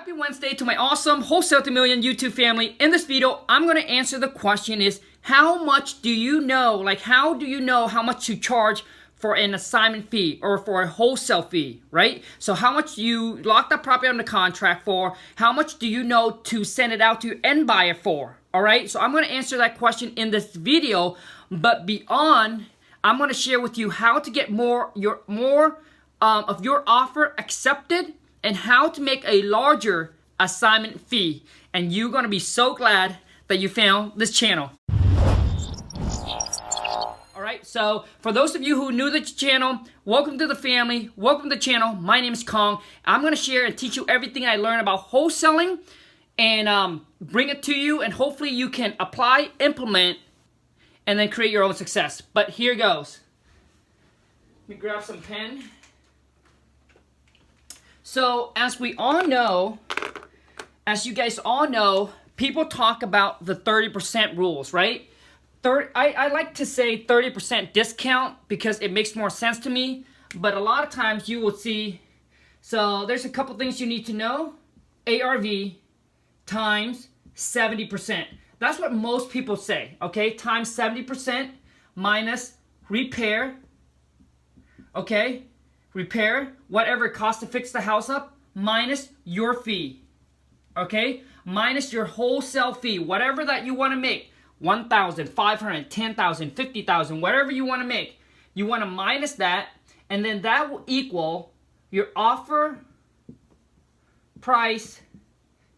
Happy Wednesday to my awesome Wholesale to Million YouTube family. In this video, I'm going to answer the question is, how much do you know, like how do you know how much to charge for an assignment fee or for a wholesale fee, right? So how much you lock that property under contract for, how much do you know to send it out to your end buyer for, all right? So I'm going to answer that question in this video, but beyond, I'm going to share with you how to get more of your offer accepted and how to make a larger assignment fee. And you're going to be so glad that you found this channel. Alright, so for those of you who are new to the channel, welcome to the family, welcome to the channel. My name is Khang. I'm going to share and teach you everything I learned about wholesaling and bring it to you, and hopefully you can apply, implement, and then create your own success. But here goes. Let me grab some pen. So, as we all know, as you guys all know, people talk about the 30% rules, right? I like to say 30% discount because it makes more sense to me. But a lot of times you will see, so there's a couple things you need to know. ARV times 70%. That's what most people say, okay? Times 70% minus repair, okay? Repair, whatever it costs to fix the house up, minus your fee, okay? Minus your wholesale fee, whatever that you want to make, 1,000, 500, 10,000, 50,000, whatever you want to make. You want to minus that, and then that will equal your offer price,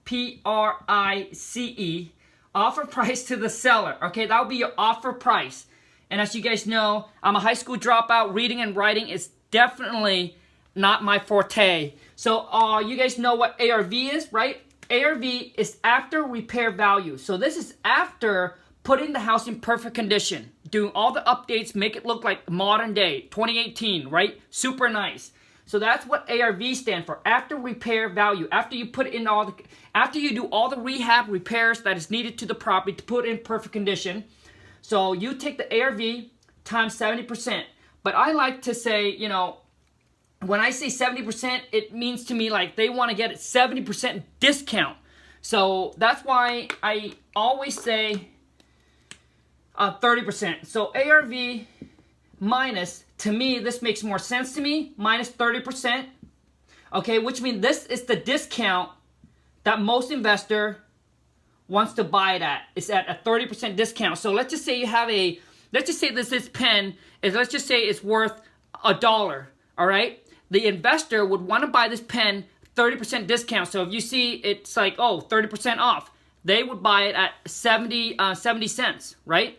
P-R-I-C-E, offer price to the seller, okay? That will be your offer price. And as you guys know, I'm a high school dropout. Reading and writing is definitely not my forte. So you guys know what ARV is, right? ARV is after repair value. So this is after putting the house in perfect condition, doing all the updates, make it look like modern day, 2018, right? Super nice. So that's what ARV stands for, after repair value. After you put in after you do all the rehab repairs that is needed to the property to put in perfect condition. So you take the ARV times 70%. But I like to say, you know, when I say 70%, it means to me like they want to get it 70% discount. So that's why I always say 30%. So ARV minus, to me, this makes more sense to me, minus 30%. Okay, which means this is the discount that most investor wants to buy it at. It's at a 30% discount. So let's just say you have let's just say this pen is, let's just say it's worth $1, all right? The investor would want to buy this pen 30% discount. So if you see it's like, oh, 30% off, they would buy it at 70 cents, right?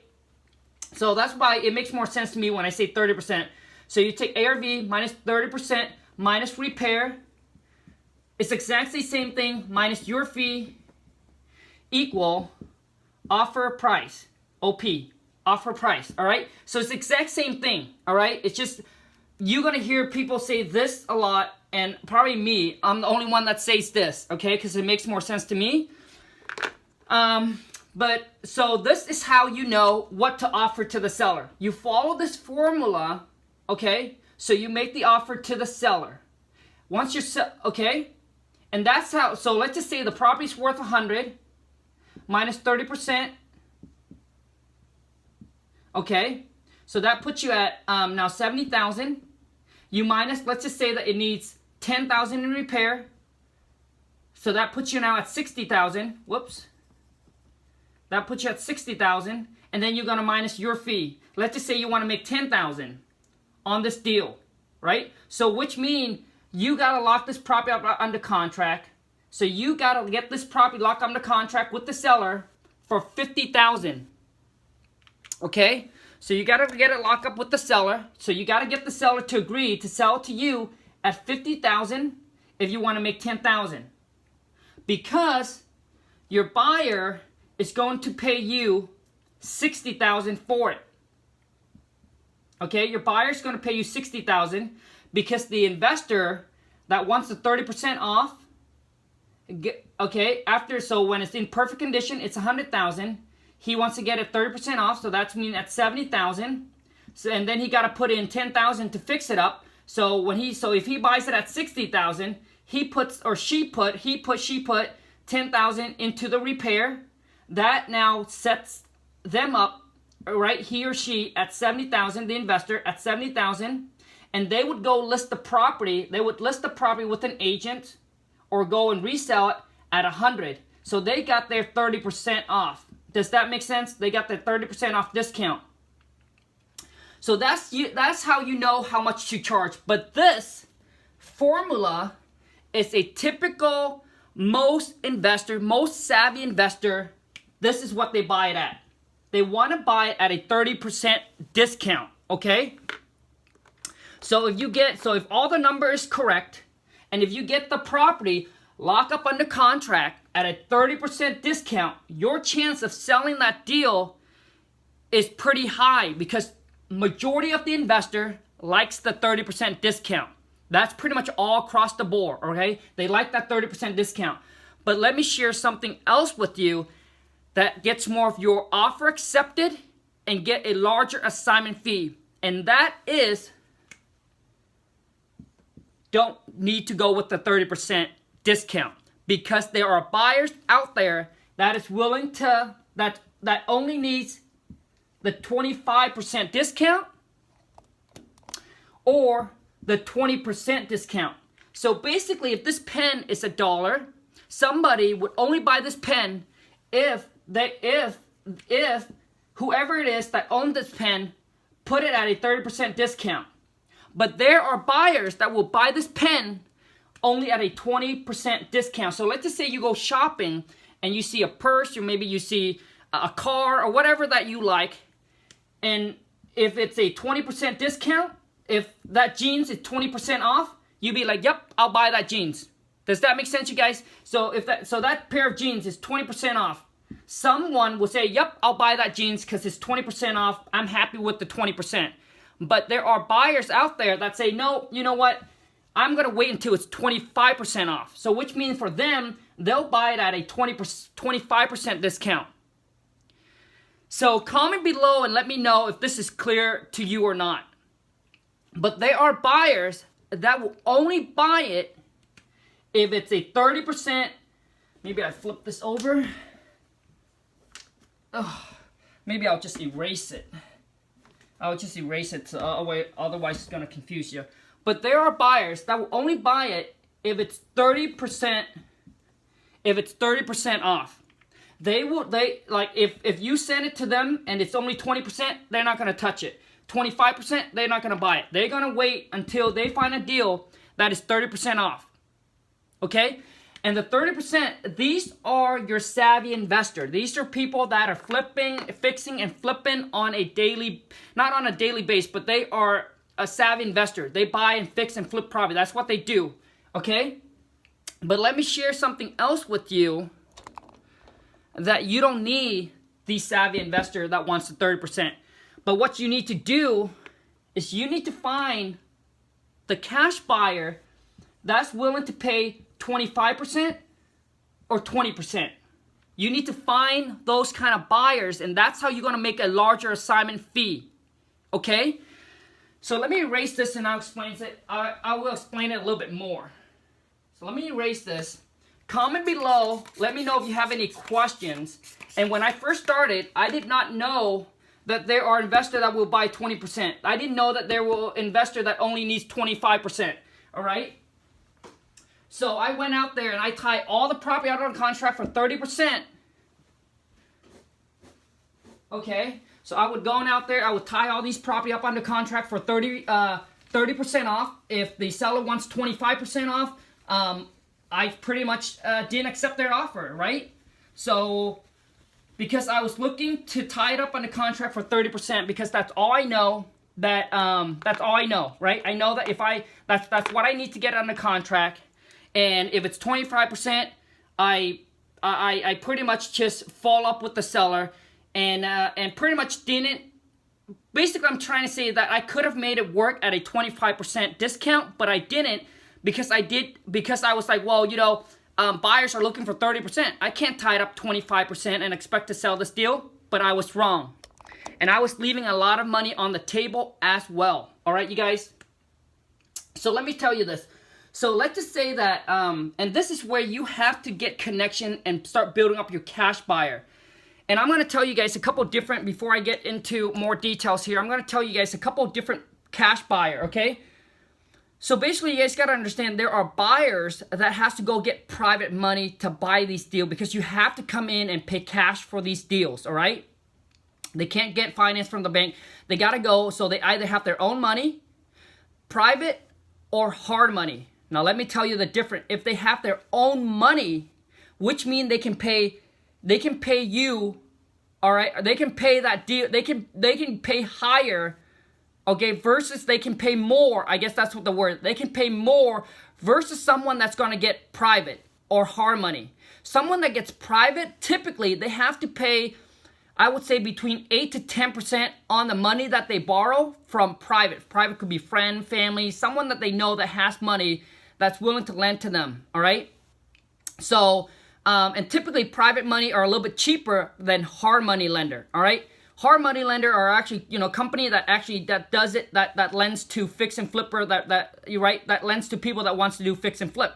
So that's why it makes more sense to me when I say 30%. So you take ARV minus 30% minus repair. It's exactly the same thing, minus your fee, equal offer price, OP. Offer price, all right? So it's the exact same thing, all right? It's just, you're going to hear people say this a lot, and probably me, I'm the only one that says this, okay? Because it makes more sense to me. But, so this is how you know what to offer to the seller. You follow this formula, okay? So you make the offer to the seller. Once you're, okay? And that's how, so let's just say the property's worth 100, minus 30%, okay, so that puts you at now 70,000. You minus, let's just say that it needs 10,000 in repair. So that puts you now at 60,000. Whoops. That puts you at 60,000. And then you're going to minus your fee. Let's just say you want to make 10,000 on this deal, right? So which means you got to lock this property up under contract. So you got to get this property locked under contract with the seller for 50,000. Okay, so you got to get it locked up with the seller. So you got to get the seller to agree to sell to you at 50,000 if you want to make 10,000. Because your buyer is going to pay you 60,000 for it. Okay, your buyer is going to pay you 60,000 because the investor that wants the 30% off, okay, so when it's in perfect condition, it's 100,000. He wants to get it 30% off, so that's mean at 70,000. So, and then he got to put in 10,000 to fix it up. So if he buys it at 60,000, he put 10,000 into the repair. That now sets them up, right? He or she at 70,000, the investor at 70,000, and they would go list the property. They would list the property with an agent or go and resell it at 100. So they got their 30% off. Does that make sense? They got their 30% off discount. So that's how you know how much to charge. But this formula is a typical most savvy investor, this is what they buy it at. They want to buy it at a 30% discount, okay? So if all the number is correct, and if you get the property lock up under contract at a 30% discount, your chance of selling that deal is pretty high because majority of the investor likes the 30% discount. That's pretty much all across the board, okay? They like that 30% discount. But let me share something else with you that gets more of your offer accepted and get a larger assignment fee. And that is, don't need to go with the 30% discount because there are buyers out there that is willing to, that only needs the 25% discount or the 20% discount. So basically, if this pen is $1, somebody would only buy this pen if whoever it is that owned this pen put it at a 30% discount. But there are buyers that will buy this pen only at a 20% discount. So let's just say you go shopping and you see a purse or maybe you see a car or whatever that you like, and if it's a 20% discount, if that jeans is 20% off, you'd be like, yep, I'll buy that jeans. Does that make sense, you guys? So that pair of jeans is 20% off. Someone will say, yep, I'll buy that jeans because it's 20% off. I'm happy with the 20%. But there are buyers out there that say, no, you know what? I'm going to wait until it's 25% off. So which means for them, they'll buy it at a 25% discount. So comment below and let me know if this is clear to you or not. But there are buyers that will only buy it if it's a 30%. Maybe I flip this over. Oh, maybe I'll just erase it. I'll just erase it, so otherwise it's going to confuse you. But there are buyers that will only buy it if it's 30%. If it's 30% off, if you send it to them and it's only 20%, they're not going to touch it. 25%, they're not going to buy it. They're going to wait until they find a deal that is 30% off. Okay? And the 30%, these are your savvy investor. These are people that are fixing and flipping on a daily, not on a daily basis, but they are a savvy investor. They buy and fix and flip property. That's what they do. Okay? But let me share something else with you that you don't need the savvy investor that wants the 30%. But what you need to do is you need to find the cash buyer that's willing to pay 25% or 20%. You need to find those kind of buyers, and that's how you're going to make a larger assignment fee. Okay? So let me erase this and I'll explain it. I will explain it a little bit more. So let me erase this. Comment below. Let me know if you have any questions. And when I first started, I did not know that there are investors that will buy 20%. I didn't know that there will investor that only needs 25%. All right? So I went out there and I tied all the property out on contract for 30%. Okay? So I would go out there, I would tie all these property up under contract for 30% off. If the seller wants 25% off, I pretty much didn't accept their offer, right? So because I was looking to tie it up under contract for 30%, because that's all I know. That's all I know, right? I know that if that's what I need to get under contract. And if it's 25%, I pretty much just fall up with the seller and pretty much didn't. Basically, I'm trying to say that I could have made it work at a 25% discount, but I didn't because I was like, well, you know, buyers are looking for 30%. I can't tie it up 25% and expect to sell this deal, but I was wrong. And I was leaving a lot of money on the table as well. All right, you guys? So let me tell you this. So let's just say that, and this is where you have to get connection and start building up your cash buyer. And I'm going to tell you guys a couple different, before I get into more details here, I'm going to tell you guys a couple different cash buyer, okay? So basically, you guys got to understand there are buyers that has to go get private money to buy these deals because you have to come in and pay cash for these deals, all right? They can't get finance from the bank. They got to go, so they either have their own money, private, or hard money. Now, let me tell you the difference. If they have their own money, which means they can pay you, all right? They can pay that deal. They can pay higher, okay, versus they can pay more. I guess that's what the word. They can pay more versus someone that's going to get private or hard money. Someone that gets private, typically they have to pay, I would say, between 8 to 10% on the money that they borrow from private. Private could be friend, family, someone that they know that has money that's willing to lend to them, all right? So, and typically private money are a little bit cheaper than hard money lender, all right? Hard money lender are actually, company that actually does it, that lends to fix and flipper, that lends to people that wants to do fix and flip.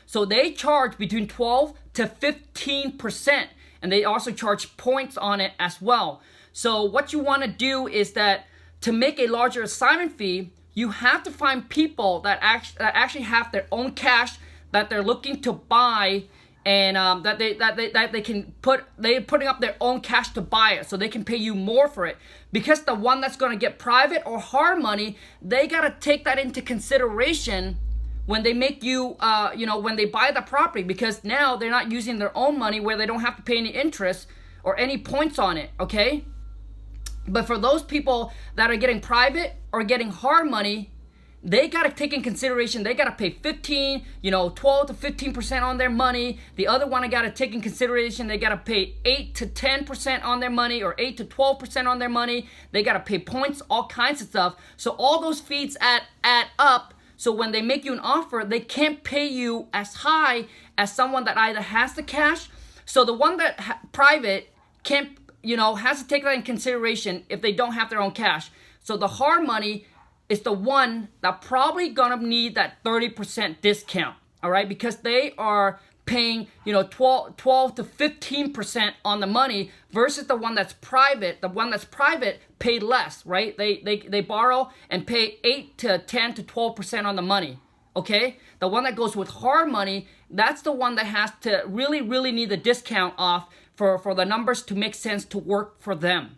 So they charge between 12 to 15%, and they also charge points on it as well. So what you want to do is that to make a larger assignment fee, you have to find people that actually have their own cash that they're looking to buy, and they're putting up their own cash to buy it, so they can pay you more for it. Because the one that's going to get private or hard money, they got to take that into consideration when they make you, when they buy the property, because now they're not using their own money where they don't have to pay any interest or any points on it, okay? But for those people that are getting private or getting hard money, they got to take in consideration, they got to pay 12 to 15% on their money. The other one, I got to take in consideration, they got to pay 8 to 10% on their money, or 8 to 12% on their money. They got to pay points, all kinds of stuff. So all those fees add up. So when they make you an offer, they can't pay you as high as someone that either has the cash. So the one that private can't, has to take that in consideration if they don't have their own cash. So the hard money is the one that probably gonna need that 30% discount, all right? Because they are paying, 12 to 15% on the money versus the one that's private. The one that's private pay less, right? They borrow and pay 8 to 10 to 12% on the money, okay? The one that goes with hard money, that's the one that has to really need the discount off for the numbers to make sense to work for them.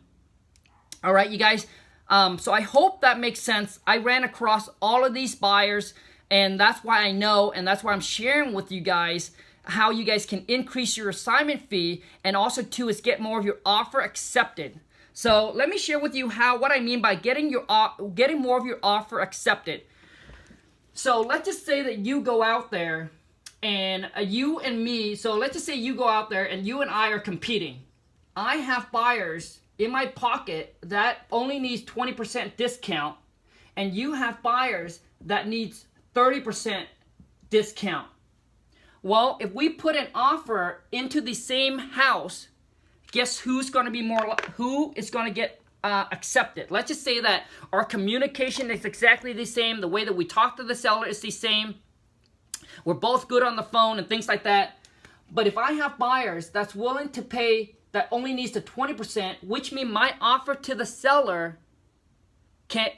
All right, you guys? So I hope that makes sense. I ran across all of these buyers, and that's why I know, and that's why I'm sharing with you guys how you guys can increase your assignment fee, and also too is get more of your offer accepted. So let me share with you what I mean by getting more of your offer accepted. So let's just say that you go out there and you and me, so let's just say you go out there and you and I are competing. I have buyers in my pocket that only needs 20% discount, and you have buyers that needs 30% discount. Well, if we put an offer into the same house, guess who is going to get accepted? Let's just say that our communication is exactly the same. The way that we talk to the seller is the same. We're both good on the phone and things like that. But if I have buyers that's willing to pay, that only needs the 20%, which means my offer to the seller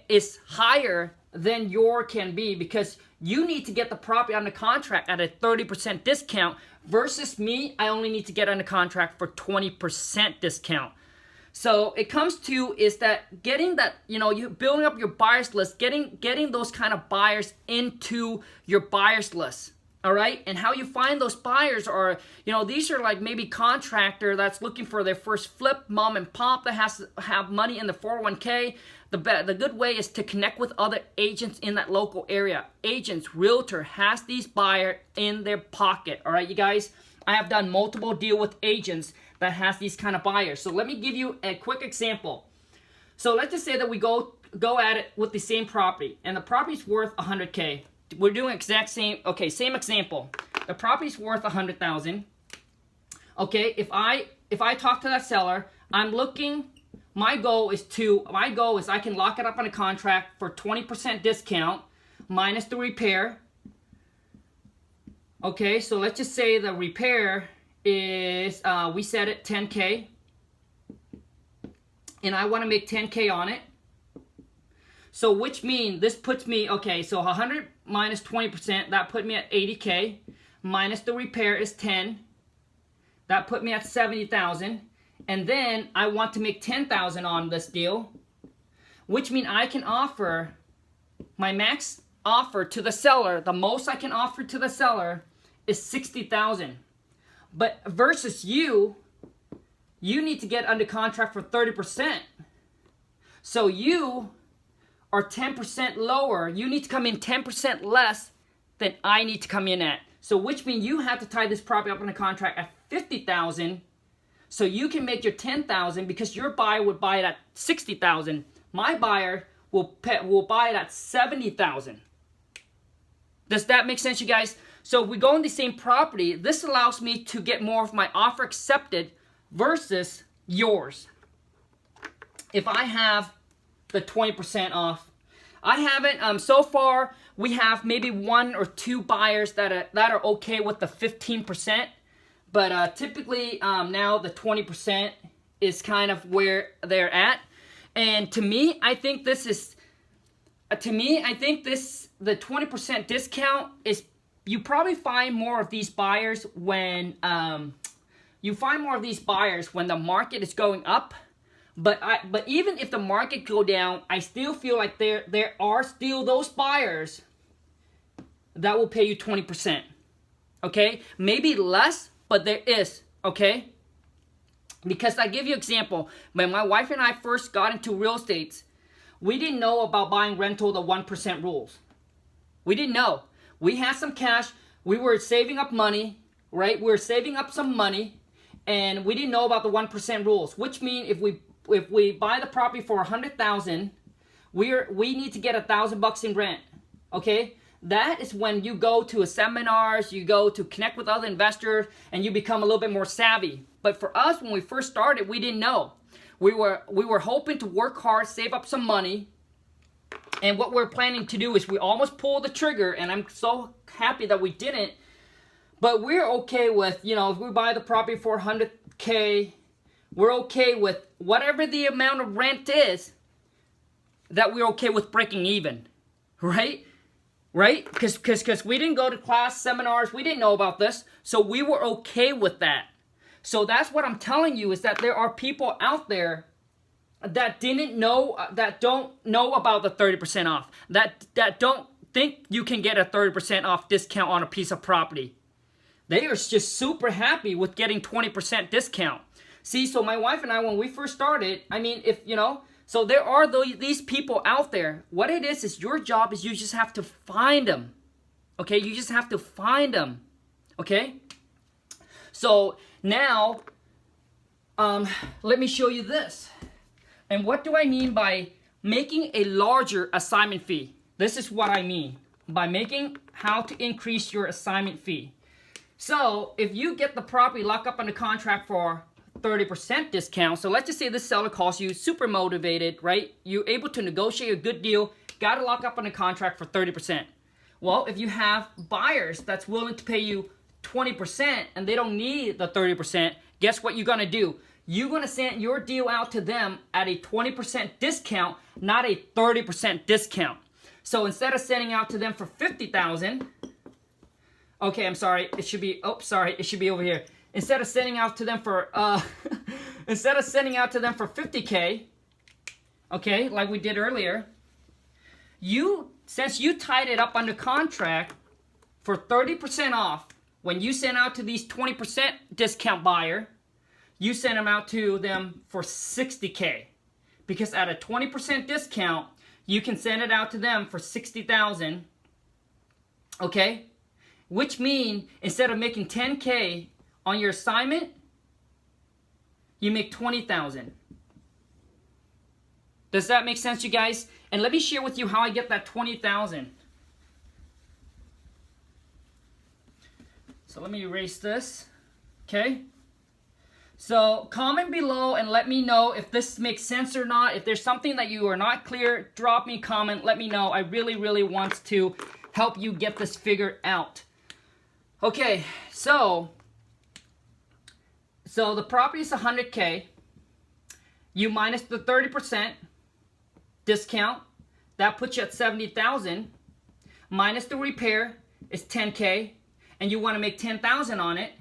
is higher than your can be, because you need to get the property under contract at a 30% discount versus me, I only need to get under contract for 20% discount. So it comes to is that getting that, you building up your buyers list, getting those kind of buyers into your buyers list. All right, and how you find those buyers are, these are like maybe contractor that's looking for their first flip, mom and pop that has to have money in the 401k. The good way is to connect with other agents in that local area. Agents, realtor has these buyers in their pocket. All right, you guys, I have done multiple deals with agents that has these kind of buyers. So let me give you a quick example. So let's just say that we go at it with the same property, and the property's worth 100K. We're doing same example. The property's worth 100,000. Okay, if I talk to that seller, my goal is I can lock it up on a contract for 20% discount minus the repair. Okay, so let's just say the repair is, we set it 10K. And I want to make 10K on it. So which means this puts me, okay, so 100 minus 20%, that put me at 80K. Minus the repair is 10. That put me at 70,000. And then I want to make 10,000 on this deal. Which means I can offer, my max offer to the seller, the most I can offer to the seller is 60,000. But versus you need to get under contract for 30%. So you are 10% lower. You need to come in 10% less than I need to come in at. So which means you have to tie this property up under contract at 50,000 so you can make your 10,000 because your buyer would buy it at 60,000. My buyer will buy it at 70,000. Does that make sense, you guys? So if we go in the same property, this allows me to get more of my offer accepted versus yours. If I have the 20% off, I haven't, so far we have maybe 1 or 2 buyers that are okay with the 15%, but typically now the 20% is kind of where they're at. And to me, I think this is, the 20% discount is, you probably find more of these buyers when, the market is going up. But even if the market go down, I still feel like there are still those buyers that will pay you 20%. Okay? Maybe less, but there is. Okay? Because I give you an example. When my wife and I first got into real estate, we didn't know about buying rental, the 1% rules. We didn't know. We had some cash. We were saving up money, right? We were saving up some money, and we didn't know about the 1% rules, which means if we buy the property for 100,000, we need to get $1,000 in rent. Okay? That is when you go to seminars, you go to connect with other investors, and you become a little bit more savvy. But for us, when we first started, we didn't know. We were hoping to work hard, save up some money, and what we're planning to do is we almost pulled the trigger, and I'm so happy that we didn't. But we're okay with, if we buy the property for 100K, we're okay with whatever the amount of rent is, that we're okay with breaking even, right? Right? Because we didn't go to class, seminars, we didn't know about this, so we were okay with that. So that's what I'm telling you, is that there are people out there that didn't know, that don't know about the 30% off, that don't think you can get a 30% off discount on a piece of property. They are just super happy with getting 20% discount. See, so my wife and I, when we first started, so there are these people out there. What it is your job is you just have to find them. Okay? You just have to find them. Okay? So now, let me show you this. And what do I mean by making a larger assignment fee? This is what I mean by making how to increase your assignment fee. So if you get the property locked up under contract for 30% discount, so let's just say this seller calls you, super motivated, right? You're able to negotiate a good deal, got to lock up on a contract for 30%. Well, if you have buyers that's willing to pay you 20% and they don't need the 30%, guess what you're going to do? You're going to send your deal out to them at a 20% discount, not a 30% discount. So instead of sending out to them for 50,000, okay, I'm sorry, it should be over here. Instead of sending out to them for 50K, okay, like we did earlier, since you tied it up under contract for 30% off, when you send out to these 20% discount buyer, you send them out to them for 60K. Because at a 20% discount, you can send it out to them for 60,000. Okay? Which means instead of making 10K on your assignment, you make 20,000. Does that make sense, you guys? And let me share with you how I get that 20,000. So let me erase this. Okay? So comment below and let me know if this makes sense or not. If there's something that you are not clear, drop me a comment. Let me know. I really, really want to help you get this figured out. Okay, so the property is 100K. You minus the 30% discount, that puts you at 70,000. Minus the repair is 10K, and you want to make 10,000 on it.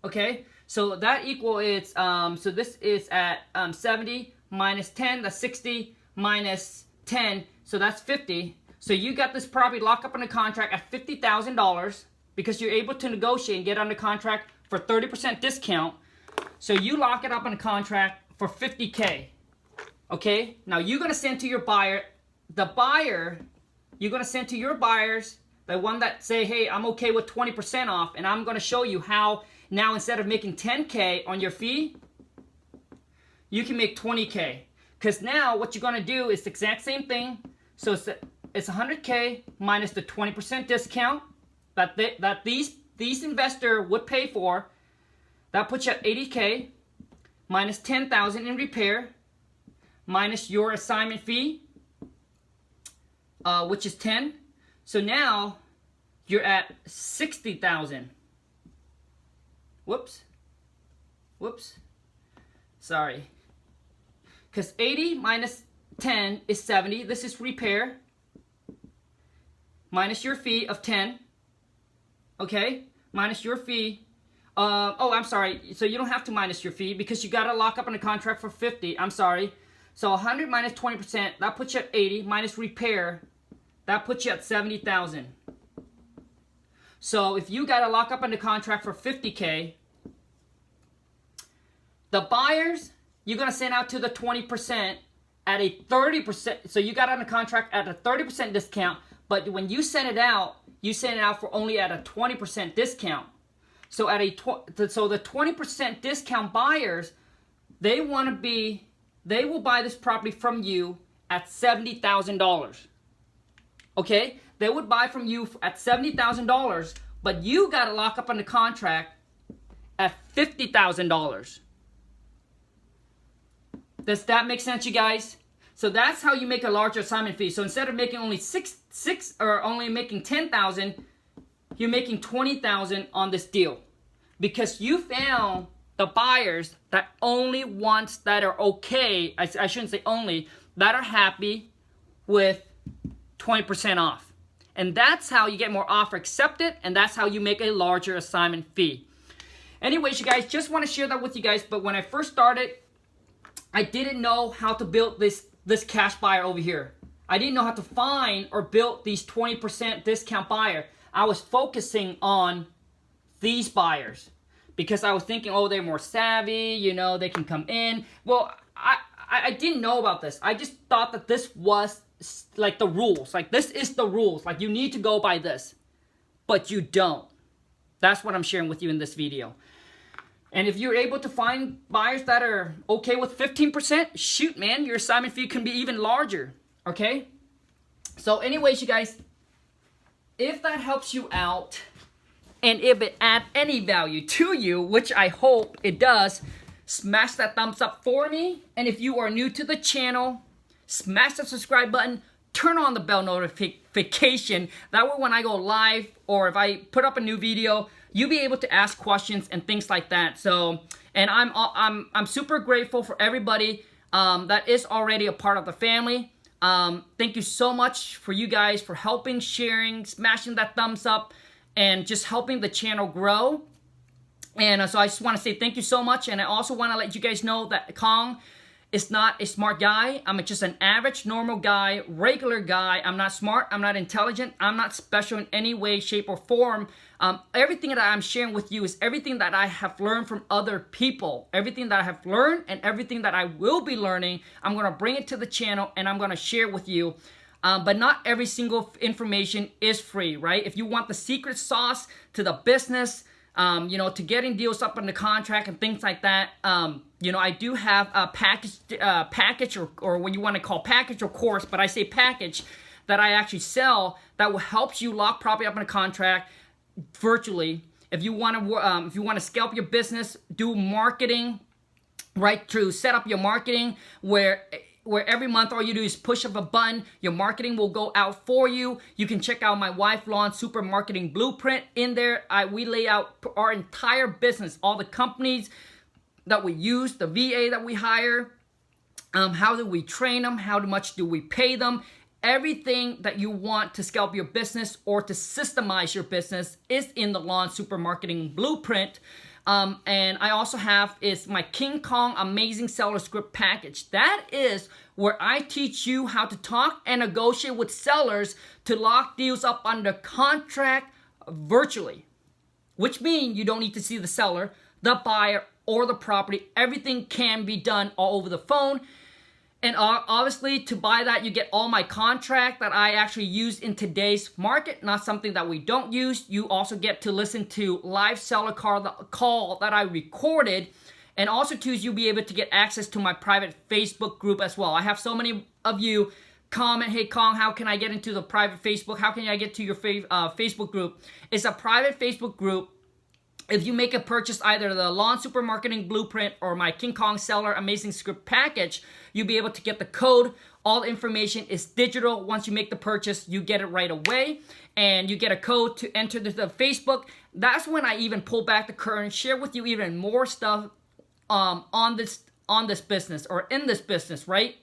Okay, so that equal is so this is at 70 minus 10, that's 60 minus 10, so that's 50. So you got this property locked up in a contract at $50,000 because you're able to negotiate and get under contract for 30% discount. So you lock it up in a contract for 50K. Okay, now you're gonna send to your buyer, you're gonna send to your buyers, the one that say, hey, I'm okay with 20% off, and I'm gonna show you how now instead of making 10K on your fee, you can make 20K. Because now what you're gonna do is the exact same thing. So it's 100K minus the 20% discount that these investor would pay for. That puts you at 80K minus 10,000 in repair minus your assignment fee, which is 10. So now you're at 60,000. Whoops. Sorry. Because 80 minus 10 is 70. This is repair minus your fee of 10. Okay? Minus your fee. Oh, I'm sorry. So you don't have to minus your fee because you got to lock up in a contract for 50. I'm sorry. So 100 minus 20%, that puts you at 80. Minus repair, that puts you at 70,000. So if you got to lock up in the contract for 50K, the buyers, you're going to send out to the 20% at a 30%. So you got on a contract at a 30% discount, but when you send it out for only at a 20% discount. So at so the 20% discount buyers, they will buy this property from you at $70,000. Okay? They would buy from you at $70,000, but you got to lock up on the contract at $50,000. Does that make sense, you guys? So that's how you make a larger assignment fee. So instead of making only only making 10,000, you're making 20,000 on this deal because you found the buyers that only ones that are okay. I shouldn't say only, that are happy with 20% off. And that's how you get more offer accepted, and that's how you make a larger assignment fee. Anyways, you guys, just want to share that with you guys. But when I first started, I didn't know how to build this cash buyer over here. I didn't know how to find or build these 20% discount buyer. I was focusing on these buyers because I was thinking, oh, they're more savvy, you know, they can come in. Well, I didn't know about this. I just thought that this was like the rules. Like, this is the rules. Like, you need to go by this. But you don't. That's what I'm sharing with you in this video. And if you're able to find buyers that are okay with 15%, shoot, man, your assignment fee can be even larger. Okay? So anyways, you guys, if that helps you out, and if it adds any value to you, which I hope it does, smash that thumbs up for me. And if you are new to the channel, smash the subscribe button, turn on the bell notification. That way when I go live or if I put up a new video, you'll be able to ask questions and things like that. So, and I'm super grateful for everybody that is already a part of the family. Thank you so much for you guys for helping, sharing, smashing that thumbs up, and just helping the channel grow. And so I just want to say thank you so much. And I also want to let you guys know that Khang is not a smart guy. I'm just an average, normal guy, regular guy. I'm not smart. I'm not intelligent. I'm not special in any way, shape, or form. Everything that I'm sharing with you is everything that I have learned from other people. Everything that I have learned and everything that I will be learning, I'm going to bring it to the channel and I'm going to share with you. But not every single information is free, right? If you want the secret sauce to the business, you know, to getting deals up in the contract and things like that, you know, I do have a package or what you want to call package or course, but I say package that I actually sell that will help you lock property up in a contract virtually. If you want to scale up your business, do marketing, right? To set up your marketing where where every month all you do is push of a button, your marketing will go out for you. You can check out my Wife Lawn Super Marketing Blueprint. In there, we lay out our entire business, all the companies that we use, the VA that we hire, how do we train them, how much do we pay them. Everything that you want to scale up your business or to systemize your business is in the Lawn Super Marketing Blueprint. And I also have is my Khang Amazing Seller Script Package. That is where I teach you how to talk and negotiate with sellers to lock deals up under contract virtually, which means you don't need to see the seller, the buyer, or the property. Everything can be done all over the phone. And obviously, to buy that, you get all my contract that I actually use in today's market, not something that we don't use. You also get to listen to live seller call that I recorded. And also, too, you'll be able to get access to my private Facebook group as well. I have so many of you comment, hey, Khang, how can I get into the private Facebook? How can I get to your Facebook group? It's a private Facebook group. If you make a purchase, either the Lawn Super Marketing Blueprint or my Khang Seller Amazing Script Package, you'll be able to get the code. All the information is digital. Once you make the purchase, you get it right away. And you get a code to enter the Facebook. That's when I even pull back the curtain, share with you even more stuff on this business or in this business, right?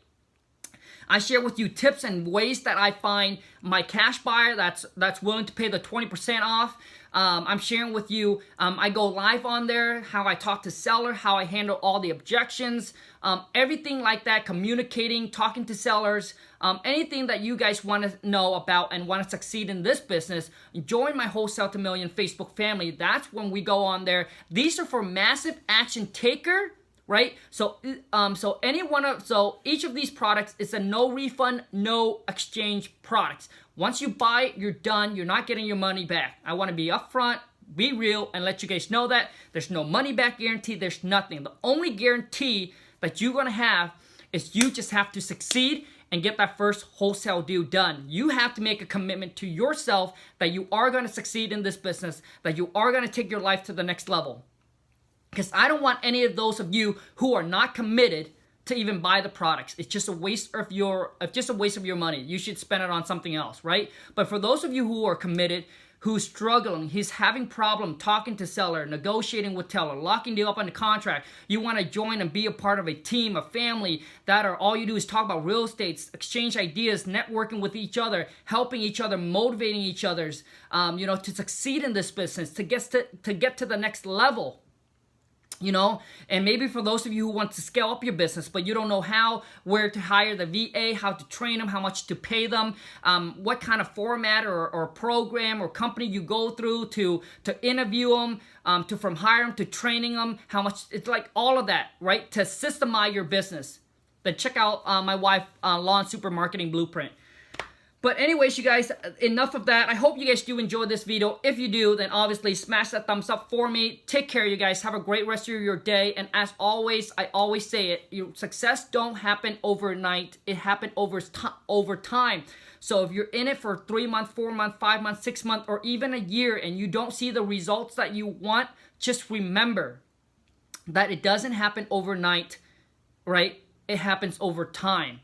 I share with you tips and ways that I find my cash buyer that's willing to pay the 20% off. I'm sharing with you, I go live on there, how I talk to seller, how I handle all the objections, everything like that, communicating, talking to sellers, anything that you guys want to know about and want to succeed in this business, join my Wholesale to Million Facebook family. That's when we go on there. These are for massive action taker, right? So each of these products is a no refund, no exchange products. Once you buy it, you're done. You're not getting your money back. I want to be upfront, be real, and let you guys know that there's no money back guarantee. There's nothing. The only guarantee that you're going to have is you just have to succeed and get that first wholesale deal done. You have to make a commitment to yourself that you are going to succeed in this business, that you are going to take your life to the next level. Because I don't want any of those of you who are not committed to even buy the products. It's just a waste of your money. You should spend it on something else, right? But for those of you who are committed, who's struggling, he's having problem talking to seller, negotiating with teller, locking deal up on the contract, you want to join and be a part of a team, a family that are all you do is talk about real estate, exchange ideas, networking with each other, helping each other, motivating each other's, to succeed in this business, to get to the next level. And maybe for those of you who want to scale up your business, but you don't know how, where to hire the VA, how to train them, how much to pay them, what kind of format or program or company you go through to interview them, from hire them to training them, how much, it's like all of that, right? To systemize your business. Then check out my Wife Lawn Super Marketing Blueprint. But anyways, you guys, enough of that. I hope you guys do enjoy this video. If you do, then obviously smash that thumbs up for me. Take care, you guys. Have a great rest of your day. And as always, I always say it, your success don't happen overnight. It happens over time. So if you're in it for 3 months, 4 months, 5 months, 6 months, or even a year, and you don't see the results that you want, just remember that it doesn't happen overnight, right? It happens over time.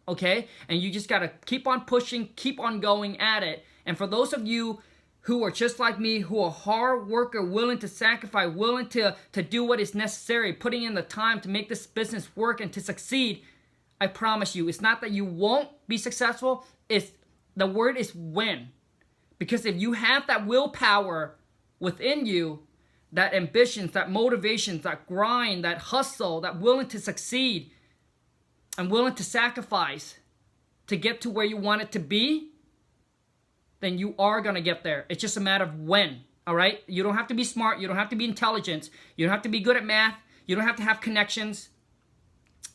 Okay? And you just got to keep on pushing, keep on going at it. And for those of you who are just like me, who are hard worker, willing to sacrifice, willing to do what is necessary, putting in the time to make this business work and to succeed, I promise you, it's not that you won't be successful, the word is when. Because if you have that willpower within you, that ambitions, that motivations, that grind, that hustle, that willing to succeed, and willing to sacrifice to get to where you want it to be, then you are going to get there. It's just a matter of when, all right? You don't have to be smart. You don't have to be intelligent. You don't have to be good at math. You don't have to have connections.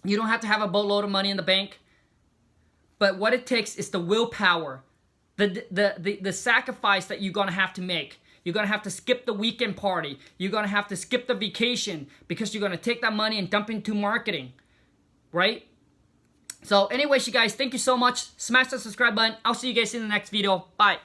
You don't have to have a boatload of money in the bank. But what it takes is the willpower, the sacrifice that you're going to have to make. You're going to have to skip the weekend party. You're going to have to skip the vacation because you're going to take that money and dump into marketing, right? So anyways, you guys, thank you so much. Smash the subscribe button. I'll see you guys in the next video. Bye.